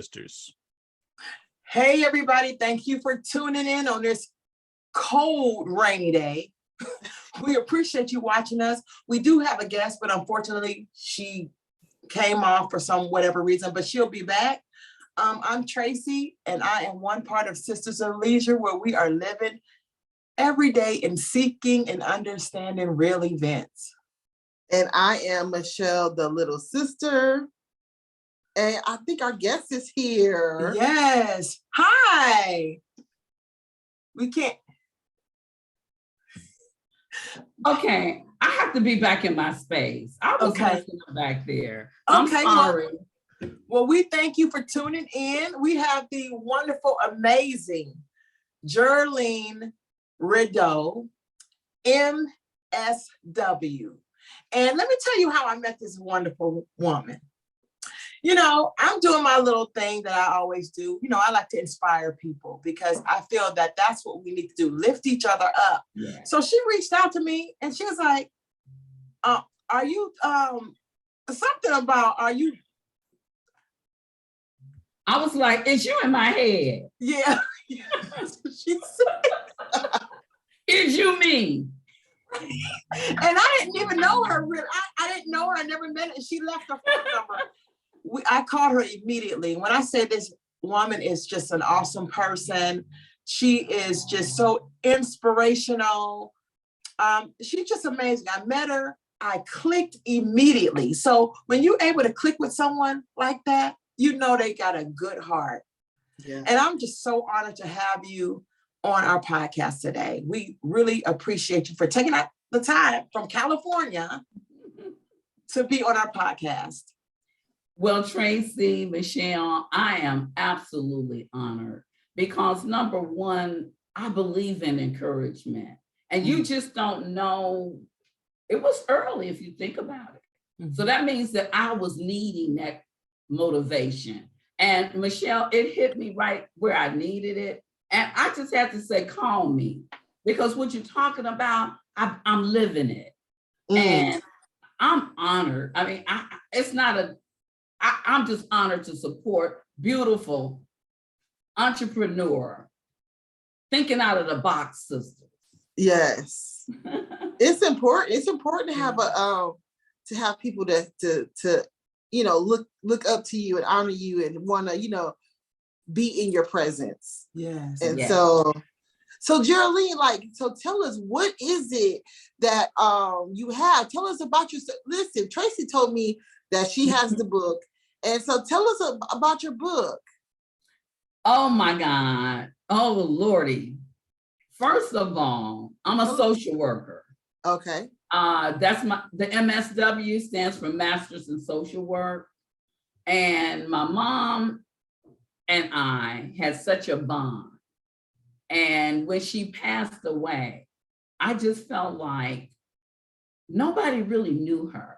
Sisters. Hey, everybody. Thank you for tuning in on this cold, rainy day. We appreciate you watching us. We do have a guest, but unfortunately, she came off for some whatever reason, but she'll be back. I'm Tracy, and I am one part of Sisters of Leisure, where we are living every day in seeking and understanding real events. And I am Michelle, the little sister. And I think our guest is here. Yes. Hi. We can't. Okay, I have to be back in my space. I was listening back there. I'm sorry. Well, we thank you for tuning in. We have the wonderful, amazing Jurline Redeaux, MSW. And let me tell you how I met this wonderful woman. You know, I'm doing my little thing that I always do. You know, I like to inspire people because I feel that that's what we need to do, lift each other up. Yeah. So she reached out to me and she was like, are you, something about, are you? I was like, it's you in my head. Yeah. She said, is you me? And I didn't even know her. I didn't know her. I never met her. And she left her phone number. I called her immediately. When I say this woman is just an awesome person, she is just so inspirational. She's just amazing. I met her, I clicked immediately. So when you're able to click with someone like that, you know they got a good heart. Yeah. And I'm just so honored to have you on our podcast today. We really appreciate you for taking out the time from California to be on our podcast. Well, Tracy, Michelle, I am absolutely honored because number one, I believe in encouragement and you just don't know, it was early if you think about it. Mm-hmm. So that means that I was needing that motivation. And Michelle, it hit me right where I needed it. And I just had to say, call me because what you're talking about, I'm living it. And I'm honored. I mean, it's not I'm just honored to support beautiful entrepreneur, thinking out of the box sisters. Yes, it's important. It's important to have people to you know look up to you and honor you and want to be in your presence. Yes, and so Jurline, so tell us, what is it that you have? Tell us about yourself. Listen, Tracy told me that she has the book. And so tell us about your book. Oh my God. Oh Lordy. First of all, I'm a social worker. Okay. That's the MSW stands for Masters in Social Work. And my mom and I had such a bond. And when she passed away, I just felt like nobody really knew her.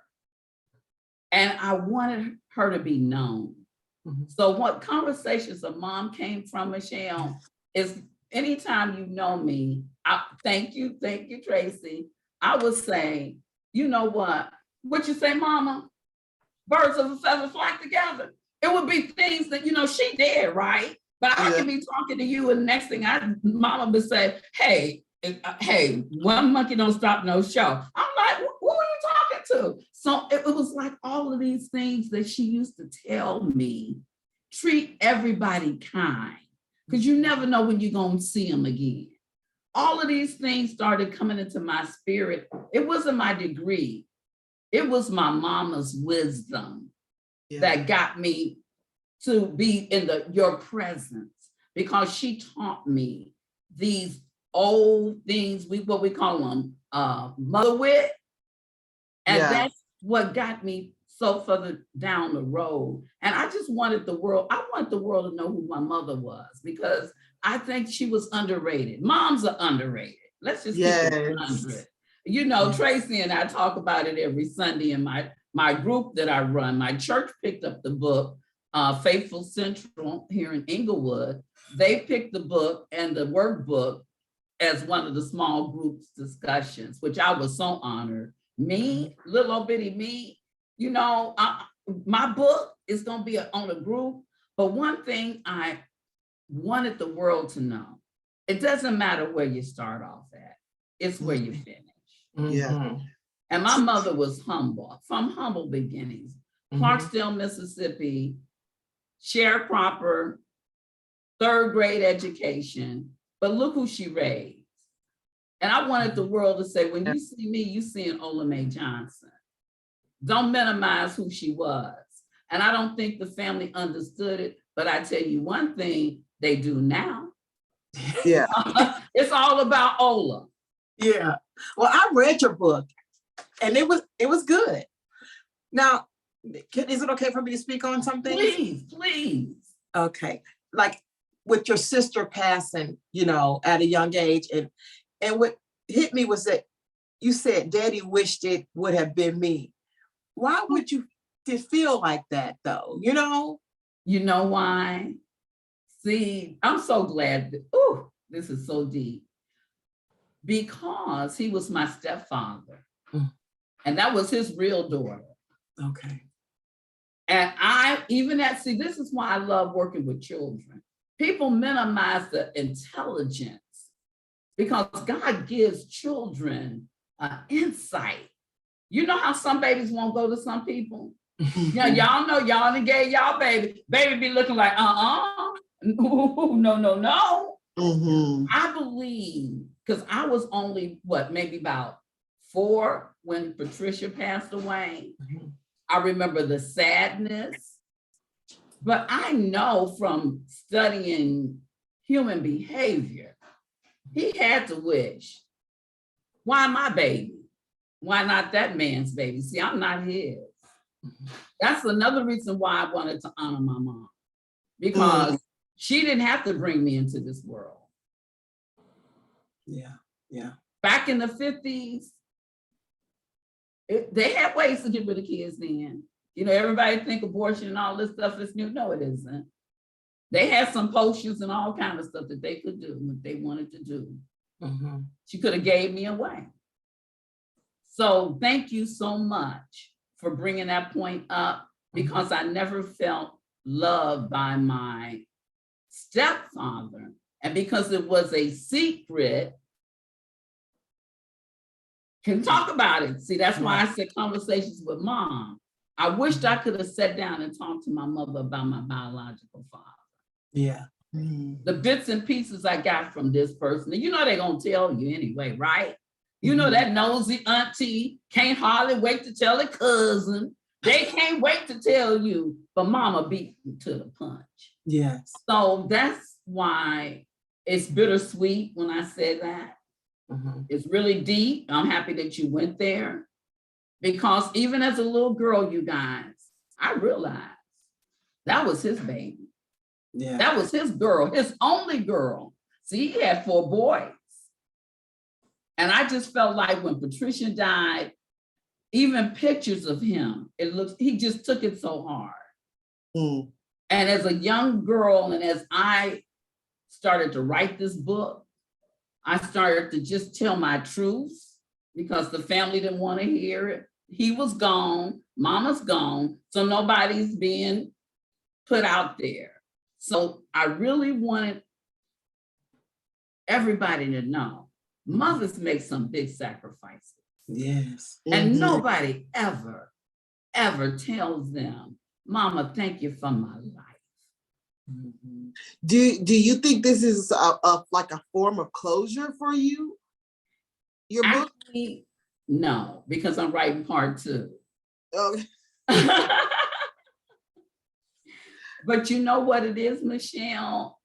And I wanted her to be known. Mm-hmm. So what Conversations of Mom came from, Michelle, is anytime you know me, thank you, Tracy. I would say, you know what you say, Mama? Birds of a feather flock together. It would be things that, she did, right? But I can be talking to you and the next thing Mama would say, hey, one monkey don't stop no show. I'm like, who are you talking to? So it was like all of these things that she used to tell me, treat everybody kind, because you never know when you're going to see them again. All of these things started coming into my spirit. It wasn't my degree. It was my mama's wisdom that got me to be in your presence, because she taught me these old things, what we call them, mother wit. And that's what got me so further down the road. And I just wanted the world to know who my mother was, because I think she was underrated. Moms are underrated. Let's just keep it 100. Tracy and I talk about it every Sunday in my group that I run. My church picked up the book, Faithful Central here in Inglewood. They picked the book and the workbook as one of the small groups discussions, which I was so honored. Me, little old bitty me, my book is going to be on a group, But one thing I wanted the world to know, it doesn't matter where you start off at, it's where you finish. Yeah. And my mother was humble, from humble beginnings. Clarksdale, Mississippi, sharecropper, third grade education, but look who she raised. And I wanted the world to say, when you see me, you seeing Ola Mae Johnson. Don't minimize who she was. And I don't think the family understood it, but I tell you one thing, they do now. Yeah. It's all about Ola. Yeah. Well, I read your book and it was good. Now, is it okay for me to speak on something? Please. Okay. Like with your sister passing, at a young age, and what hit me was that you said Daddy wished it would have been me. Why would you feel like that though? You know why? See, I'm so glad that, this is so deep. Because he was my stepfather. And that was his real daughter. Okay. And this is why I love working with children. People minimize the intelligence because God gives children insight. You know how some babies won't go to some people? Y'all know y'all done gave y'all baby be looking like, no. I believe, because I was only, maybe about 4 when Patricia passed away. I remember the sadness, but I know from studying human behavior, he had to wish, why my baby? Why not that man's baby? See, I'm not his. That's another reason why I wanted to honor my mom, because she didn't have to bring me into this world. Yeah. Back in the 50s, they had ways to get rid of kids then. Everybody think abortion and all this stuff is new. No, it isn't. They had some potions and all kinds of stuff that they could do what they wanted to do. She could have gave me away. So thank you so much for bringing that point up, because I never felt loved by my stepfather. And because it was a secret, can talk about it. See, that's why I said conversations with mom. I wished I could have sat down and talked to my mother about my biological father. Yeah. The bits and pieces I got from this person, and they're gonna tell you anyway, right? That nosy auntie can't hardly wait to tell a cousin. They can't wait to tell you, but mama beat you to the punch. Yes. So that's why it's bittersweet when I say that. It's really deep. I'm happy that you went there, because even as a little girl, you guys, I realized that was his baby. Yeah. That was his girl, his only girl. See, he had 4 boys. And I just felt like when Patricia died, even pictures of him, he just took it so hard. And as a young girl, and as I started to write this book, I started to just tell my truths, because the family didn't want to hear it. He was gone, mama's gone, so nobody's being put out there. So I really wanted everybody to know mothers make some big sacrifices. Yes. And nobody ever tells them, Mama, thank you for my life. Do you think this is like a form of closure for you? Your book? Actually, no, because I'm writing part 2. Okay. But you know what it is, Michelle?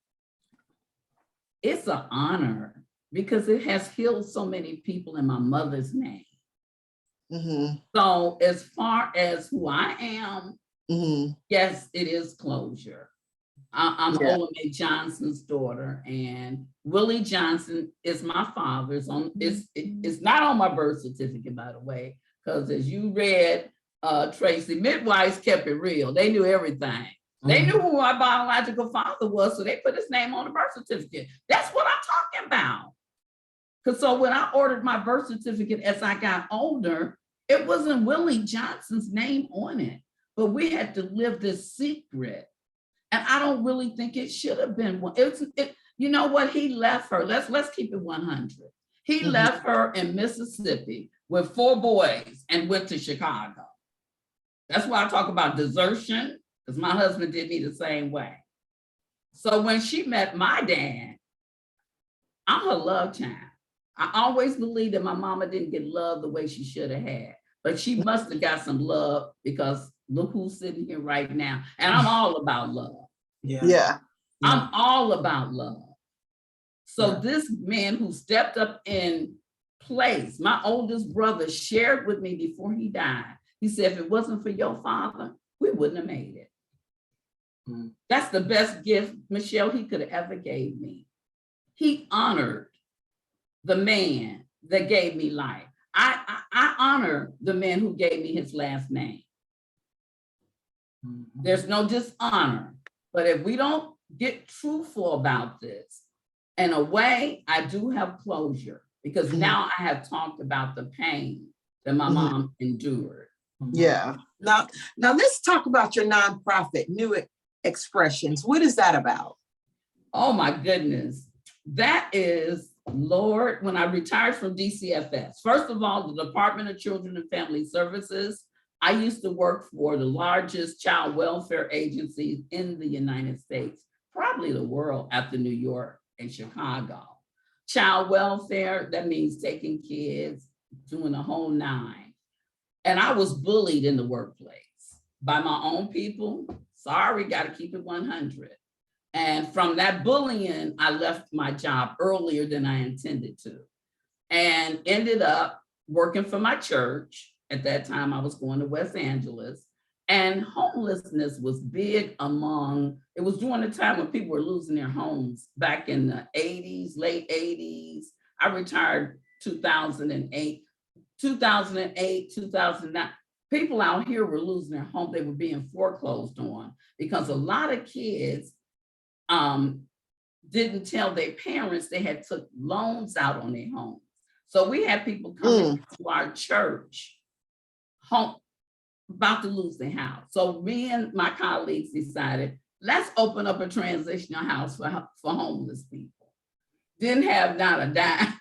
It's an honor, because it has healed so many people in my mother's name. So as far as who I am, yes, it is closure. I'm Ola Mae Johnson's daughter, and Willie Johnson is my father's. It's not on my birth certificate, by the way, because as you read, Tracy, midwives kept it real. They knew everything. They knew who my biological father was, so they put his name on the birth certificate. That's what I'm talking about. Because so when I ordered my birth certificate as I got older, it wasn't Willie Johnson's name on it, but we had to live this secret. And I don't really think it should have been one. You know what? He left her. Let's keep it 100. He left her in Mississippi with 4 boys and went to Chicago. That's why I talk about desertion, because my husband did me the same way. So when she met my dad, I'm her love child. I always believed that my mama didn't get love the way she should have had, but she must have got some love, because look who's sitting here right now. And I'm all about love. Yeah. I'm all about love. So this man who stepped up in place, my oldest brother shared with me before he died. He said, if it wasn't for your father, we wouldn't have made it. That's the best gift, Michelle, he could have ever gave me. He honored the man that gave me life. I honor the man who gave me his last name. There's no dishonor. But if we don't get truthful about this, in a way, I do have closure, because now I have talked about the pain that my mom endured. Yeah. Now let's talk about your nonprofit, New Expressions. What is that about? Oh my goodness. That is, Lord, when I retired from DCFS, first of all, the Department of Children and Family Services, I used to work for the largest child welfare agencies in the United States, probably the world, after New York and Chicago. Child welfare, that means taking kids, doing the whole 9. And I was bullied in the workplace by my own people. Sorry, got to keep it 100. And from that bullying, I left my job earlier than I intended to, and ended up working for my church. At that time, I was going to West Angeles, and homelessness was big it was during the time when people were losing their homes back in the 80s, late 80s. I retired 2008, 2009. People out here were losing their home. They were being foreclosed on because a lot of kids didn't tell their parents they had took loans out on their homes. So we had people coming to our church home about to lose their house. So me and my colleagues decided, let's open up a transitional house for homeless people. Didn't have not a dime.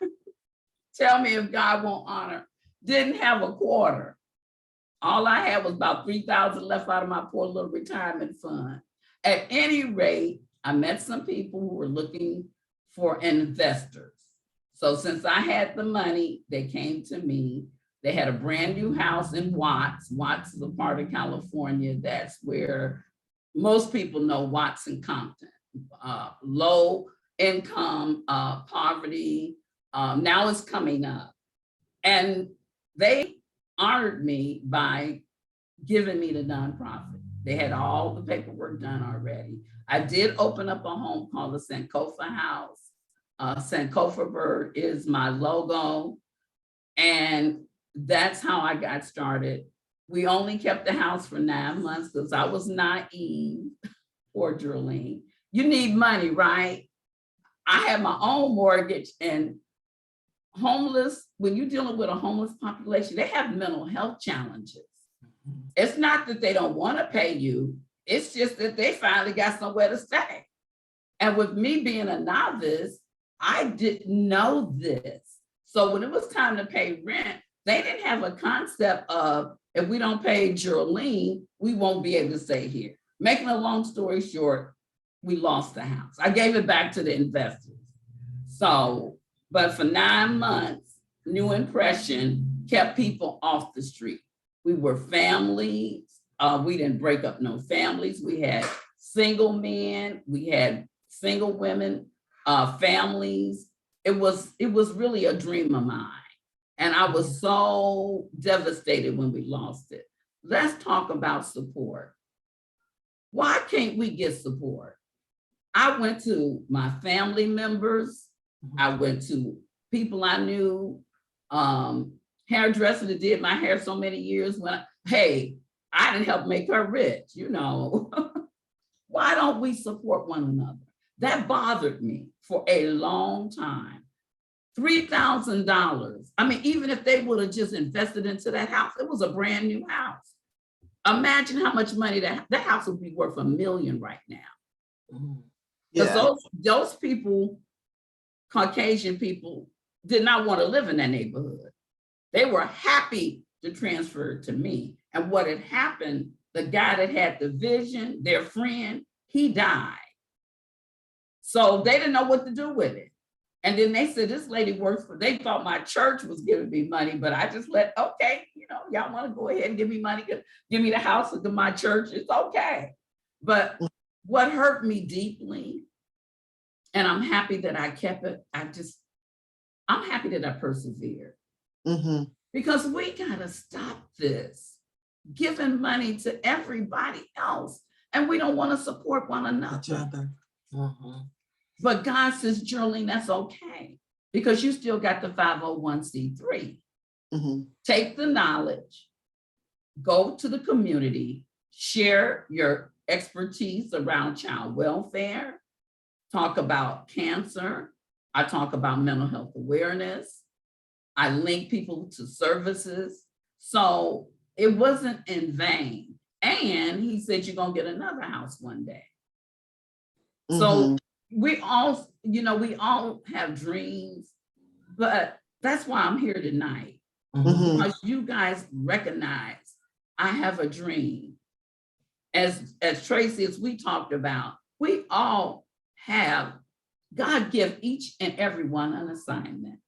Tell me if God won't honor. Didn't have a quarter. All I had was about $3,000 left out of my poor little retirement fund. At any rate, I met some people who were looking for investors. So since I had the money, they came to me. They had a brand new house in Watts. Watts is a part of California. That's where most people know Watts and Compton. Low income, poverty, now it's coming up. And they honored me by giving me the nonprofit. They had all the paperwork done already. I did open up a home called the Sankofa House. Sankofa bird is my logo. And that's how I got started. We only kept the house for 9 months because I was naive. Poor Jurline. You need money, right? I had my own mortgage, and homeless, when you're dealing with a homeless population, they have mental health challenges. It's not that they don't want to pay you. It's just that they finally got somewhere to stay. And with me being a novice, I didn't know this. So when it was time to pay rent, they didn't have a concept of, if we don't pay Jurline, we won't be able to stay here. Making a long story short, we lost the house. I gave it back to the investors. So, but for 9 months, New Impression kept people off the street. We were families. We didn't break up no families. We had single men. We had single women, families. It was really a dream of mine. And I was so devastated when we lost it. Let's talk about support. Why can't we get support? I went to my family members. I went to people I knew, hairdresser that did my hair so many years hey, I didn't help make her rich, you know. Why don't we support one another? That bothered me for a long time. $3,000. I mean, even if they would have just invested into that house, it was a brand new house. Imagine how much money that house would be worth $1 million right now. Because Yeah. those people, Caucasian people, did not want to live in that neighborhood. They were happy to transfer to me. And what had happened, the guy that had the vision, their friend, he died. So they didn't know what to do with it. And then they said, this lady works for, they thought my church was giving me money, but I just okay, y'all want to go ahead and give me money, give me the house of my church, it's okay. But what hurt me deeply, and I'm happy that I kept it, I'm happy that I persevered. Because we gotta stop this, giving money to everybody else, and we don't want to support one another. But God says, Jurline, that's okay, because you still got the 501c3. Take the knowledge, go to the community, share your expertise around child welfare, talk about cancer. I talk about mental health awareness. I link people to services. So it wasn't in vain. And he said, you're gonna get another house one day. So we all, we all have dreams, but that's why I'm here tonight. Because you guys recognize I have a dream. As Tracy, as we talked about, we all have, God give each and every one an assignment.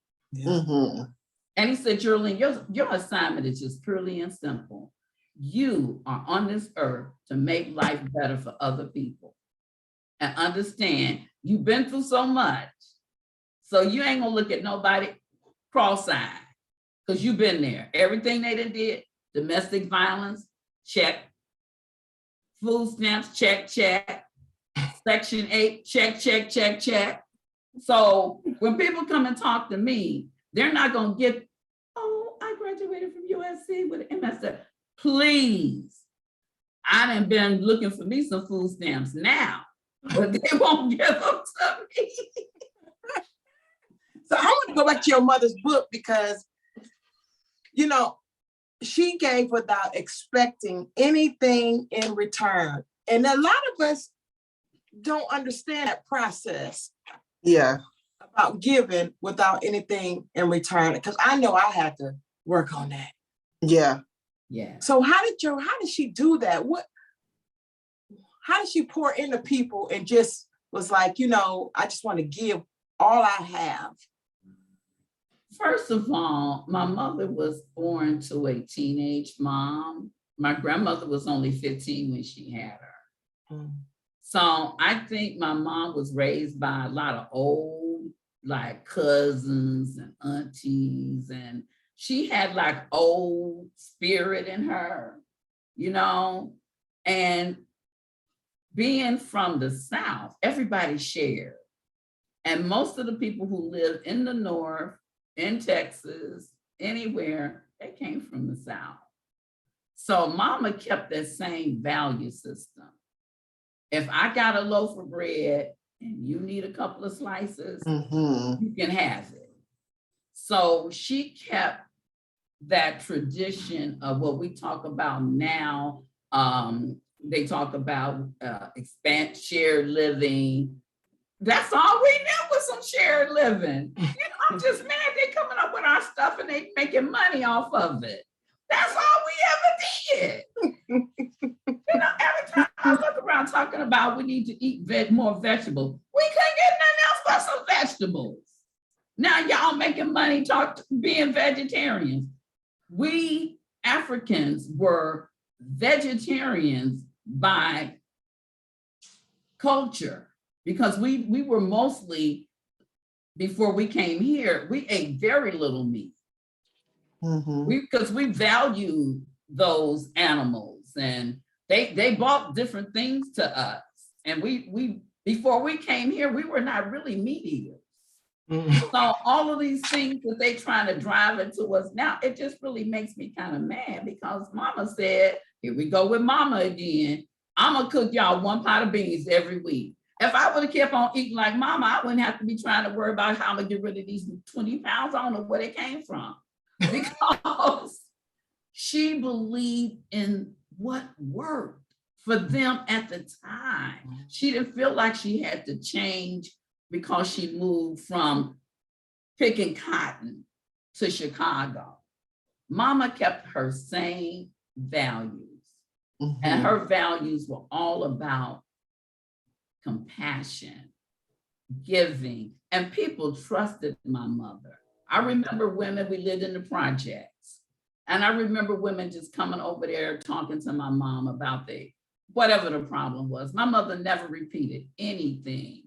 And he said, Jurline, your assignment is just purely and simple. You are on this earth to make life better for other people. And understand, you've been through so much, so you ain't gonna look at nobody cross-eyed, because you've been there. Everything they did, domestic violence, check. Food stamps, check. Section 8, check. So when people come and talk to me, they're not gonna get, oh, I graduated from USC with an MSW. Please, I done been looking for me some food stamps now, but they won't give them to me. So I want to go back to your mother's book, because, she gave without expecting anything in return. And a lot of us don't understand that process. Yeah. About giving without anything in return, because I know I had to work on that. Yeah. So how did she do that? How did she pour into people and just was like, I just want to give all I have? First of all, my mother was born to a teenage mom. My grandmother was only 15 when she had her. So I think my mom was raised by a lot of old, like cousins and aunties, and she had like old spirit in her, and being from the South, everybody shared. And most of the people who lived in the North, in Texas, anywhere, they came from the South. So Mama kept that same value system. If I got a loaf of bread and you need a couple of slices, you can have it. So she kept that tradition of what we talk about now. They talk about shared living. That's all we knew was some shared living. I'm just mad they coming up with our stuff and they making money off of it. That's all we ever did. Every time I look around talking about we need to eat more vegetables, we couldn't get nothing else but some vegetables. Now y'all making money being vegetarians. We Africans were vegetarians by culture, because we were mostly, before we came here, we ate very little meat. Because we value those animals, and they bought different things to us. And we before we came here, we were not really meat eaters. So all of these things that they trying to drive into us now, it just really makes me kind of mad, because Mama said, here we go with Mama again. I'm gonna cook y'all one pot of beans every week. If I would have kept on eating like Mama, I wouldn't have to be trying to worry about how I'm gonna get rid of these 20 pounds. I don't know where they came from. Because she believed in what worked. for them at the time. She didn't feel like she had to change because she moved from picking cotton to Chicago. Mama kept her same values, and her values were all about compassion, giving, and people trusted my mother. I remember women, we lived in the projects, and I remember women just coming over there talking to my mom about whatever the problem was. My mother never repeated anything.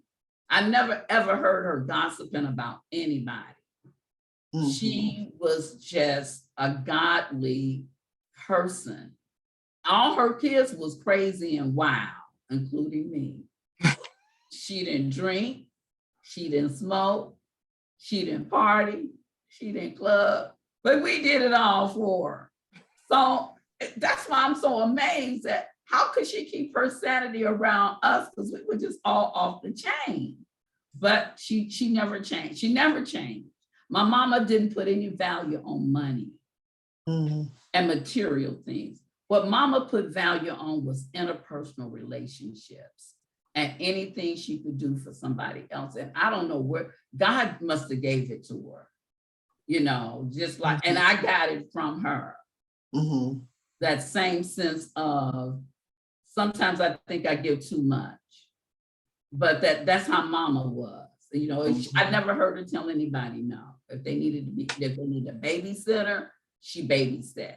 I never ever heard her gossiping about anybody. She was just a godly person. All her kids was crazy and wild, including me. She didn't drink, she didn't smoke, she didn't party, she didn't club, but we did it all for her. So that's why I'm so amazed at how could she keep her sanity around us, because we were just all off the chain. But she never changed. She never changed. My mama didn't put any value on money and material things. What mama put value on was interpersonal relationships and anything she could do for somebody else. And I don't know where, God must have gave it to her, you know, just like, and I got it from her. That same sense of, sometimes I think I give too much, but that's how mama was. You know, I never heard her tell anybody no. If they needed a babysitter, she babysat.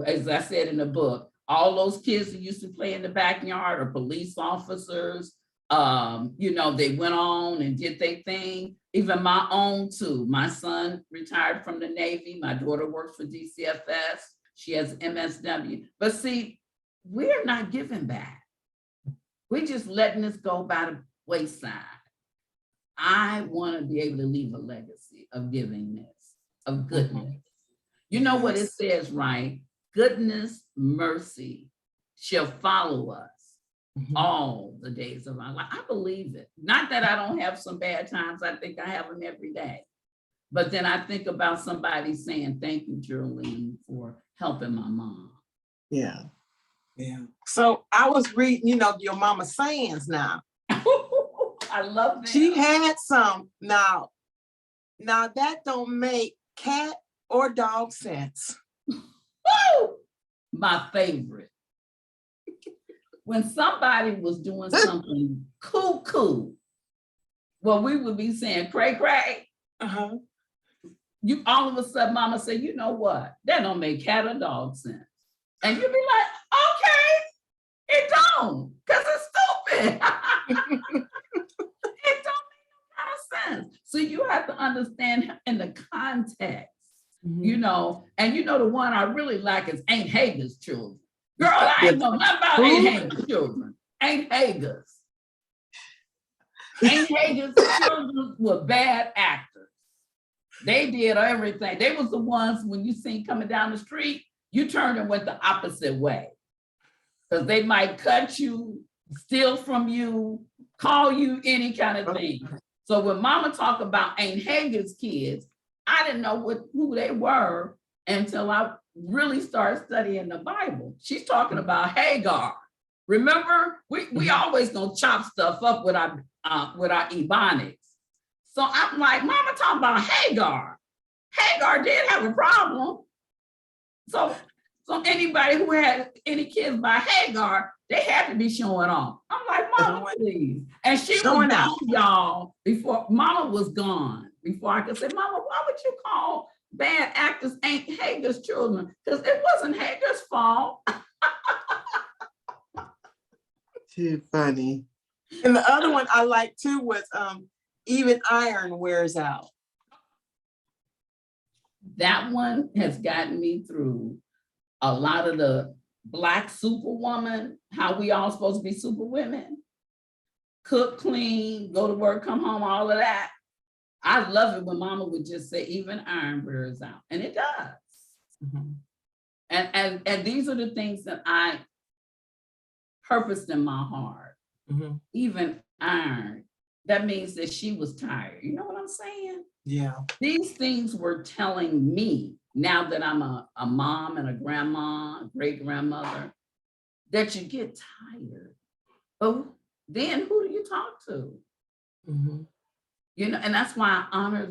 As I said in the book, all those kids that used to play in the backyard are police officers. You know, they went on and did their thing. Even my own too. My son retired from the Navy. My daughter works for DCFS. She has MSW. But see, we're not giving back. We're just letting this go by the wayside. I want to be able to leave a legacy of givingness, of goodness. You know what it says, right? Goodness, mercy shall follow us all the days of our life. I believe it. Not that I don't have some bad times. I think I have them every day. But then I think about somebody saying, thank you, Jurline, for helping my mom. Yeah. Yeah. So I was reading, you know, your mama sayings now. I love that. She had some. Now that don't make cat or dog sense. Woo! My favorite. When somebody was doing something cuckoo, well, we would be saying cray cray. You all of a sudden, mama say, you know what? That don't make cat or dog sense. And you'd be like, okay, it don't, because it's stupid. It don't make no kind of sense. So you have to understand in the context, you know, and you know, the one I really like is Aunt Hager's children. Girl, I ain't know nothing about Aunt Hager's children. Aunt Hager's. Aunt Hager's children were bad actors. They did everything. They was the ones when you seen coming down the street, you turned and went the opposite way. Because they might cut you, steal from you, call you any kind of thing. So when mama talked about Aunt Hager's kids, I didn't know who they were until I really started studying the Bible. She's talking about Hagar. Remember, we always gonna chop stuff up with our ebonics. So I'm like, mama talking about Hagar. Hagar did have a problem. So anybody who had any kids by Hagar, they had to be showing off. I'm like, mama, please. And she was gone, y'all, before mama was gone. Before I could say, mama, why would you call bad actors Aunt Hager's children? Because it wasn't Hager's fault. Too funny. And the other one I like too was even iron wears out. That one has gotten me through a lot of the Black superwoman, how we all supposed to be super women. Cook, clean, go to work, come home, all of that. I love it when mama would just say, even iron wears out. And it does. And these are the things that I purposed in my heart. Even iron. That means that she was tired. You know what I'm saying? Yeah. These things were telling me, now that I'm a mom and a grandma, a great grandmother, that you get tired. But then who do you talk to? You know, and that's why I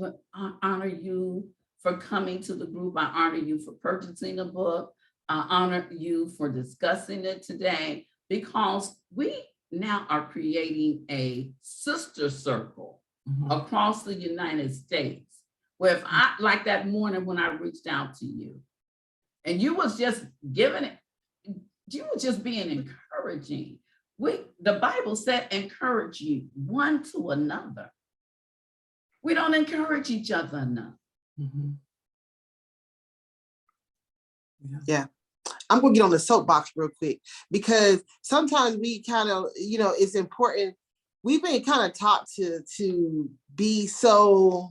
honor you for coming to the group. I honor you for purchasing the book. I honor you for discussing it today, because we now are creating a sister circle across the United States, where if I, like that morning when I reached out to you, and you was just giving it, you were just being encouraging. The Bible said, encourage you one to another. We don't encourage each other enough. Yeah. I'm gonna get on the soapbox real quick, because sometimes we kind of, you know, it's important. We've been kind of taught to be so,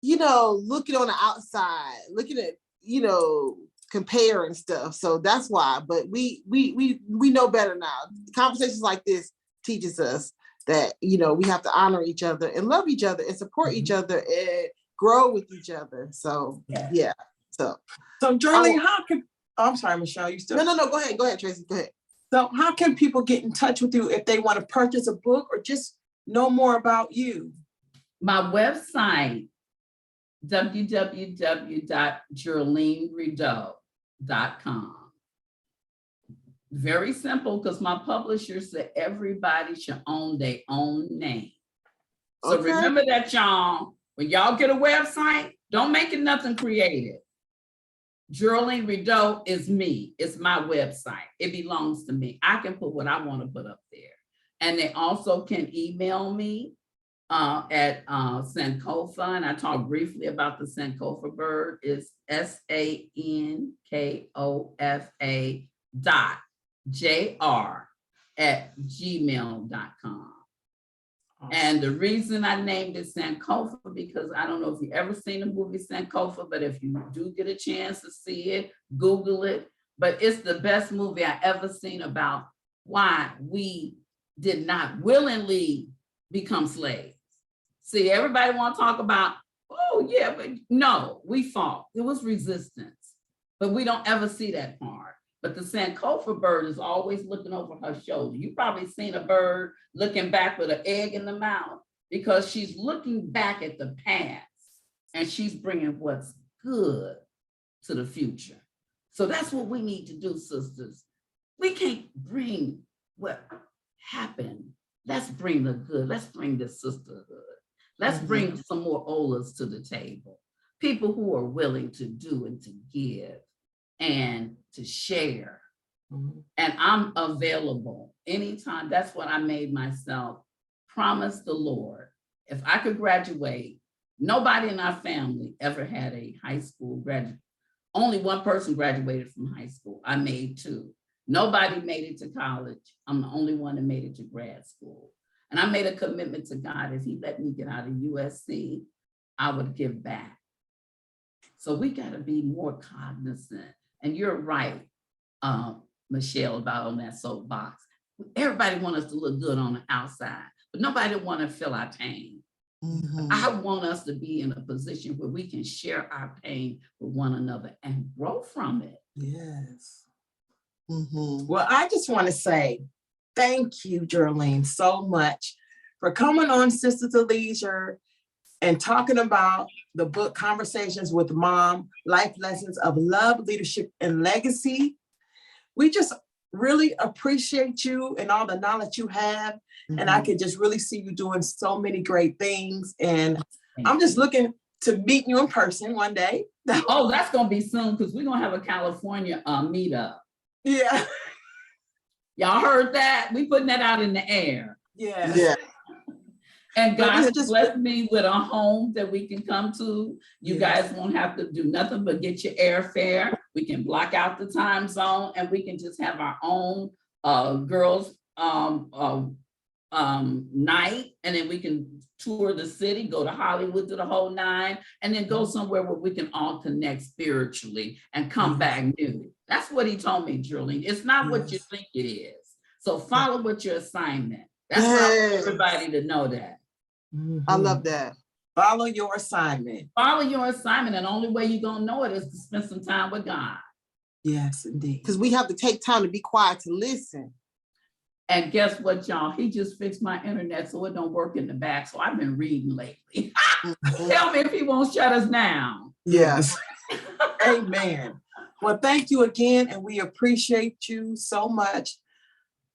you know, looking on the outside, looking at, you know, compare and stuff. So that's why. But we know better now. Conversations like this teaches us that, you know, we have to honor each other and love each other and support each other and grow with each other. So yeah. So Jurline, how can, I'm sorry, Michelle, you still? No, go ahead, Tracy, go ahead. So how can people get in touch with you if they want to purchase a book or just know more about you? My website, www.jurlineredeaux.com. Very simple, because my publisher said everybody should own their own name. So remember that, y'all. When y'all get a website, don't make it nothing creative. Jurline Redeaux is me. It's my website. It belongs to me. I can put what I want to put up there. And they also can email me at Sankofa. And I talked briefly about the Sankofa bird. It's SANKOFA.JR@gmail.com. And the reason I named it Sankofa, because I don't know if you ever seen the movie Sankofa, but if you do get a chance to see it, Google it. But it's the best movie I ever seen about why we did not willingly become slaves. See, everybody want to talk about, oh yeah, but no, we fought. It was resistance, but we don't ever see that part. But the Sankofa bird is always looking over her shoulder. You probably seen a bird looking back with an egg in the mouth, because she's looking back at the past and she's bringing what's good to the future. So that's what we need to do, sisters. We can't bring what happened. Let's bring the good. Let's bring the sisterhood. Let's bring some more Olas to the table. People who are willing to do and to give and to share. And I'm available anytime. That's what I made myself promise the Lord. If I could graduate, nobody in our family ever had a high school graduate. Only one person graduated from high school. I made 2. Nobody made it to college. I'm the only one that made it to grad school. And I made a commitment to God. If he let me get out of USC, I would give back. So we got to be more cognizant. And you're right, Michelle, about on that soapbox. Everybody wants us to look good on the outside, but nobody want to feel our pain. I want us to be in a position where we can share our pain with one another and grow from it. Yes. Well, I just want to say thank you, Jurline, so much for coming on Sisters of Leisure and talking about the book Conversations with Mom, Life Lessons of Love, Leadership, and Legacy. We just really appreciate you and all the knowledge you have. And I can just really see you doing so many great things. And I'm just looking to meet you in person one day. Oh, that's going to be soon, because we're going to have a California meetup. Yeah. Y'all heard that? We putting that out in the air. Yeah. And God has just blessed me with a home that we can come to. You guys won't have to do nothing but get your airfare. We can block out the time zone and we can just have our own girls night. And then we can tour the city, go to Hollywood, do the whole 9, and then go somewhere where we can all connect spiritually and come back new. That's what he told me, Jurline. It's not what you think it is. So follow what your assignment. That's what I want everybody to know that. I love that. Follow your assignment. Follow your assignment. And the only way you're going to know it is to spend some time with God. Yes, indeed. Because we have to take time to be quiet to listen. And guess what, y'all? He just fixed my internet so it don't work in the back. So I've been reading lately. Tell me if he won't shut us down. Yes. Amen. Well, thank you again, and we appreciate you so much.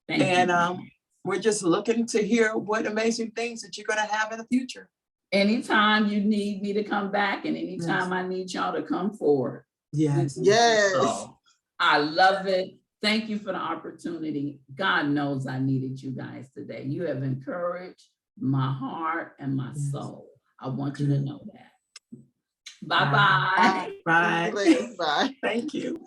Thank And you. we're just looking to hear what amazing things that you're going to have in the future. Anytime you need me to come back, and anytime I need y'all to come forward. Yes. Yes. So, I love it. Thank you for the opportunity. God knows I needed you guys today. You have encouraged my heart and my soul. I want you to know that. Bye-bye. Bye. Bye. Bye. Thank you.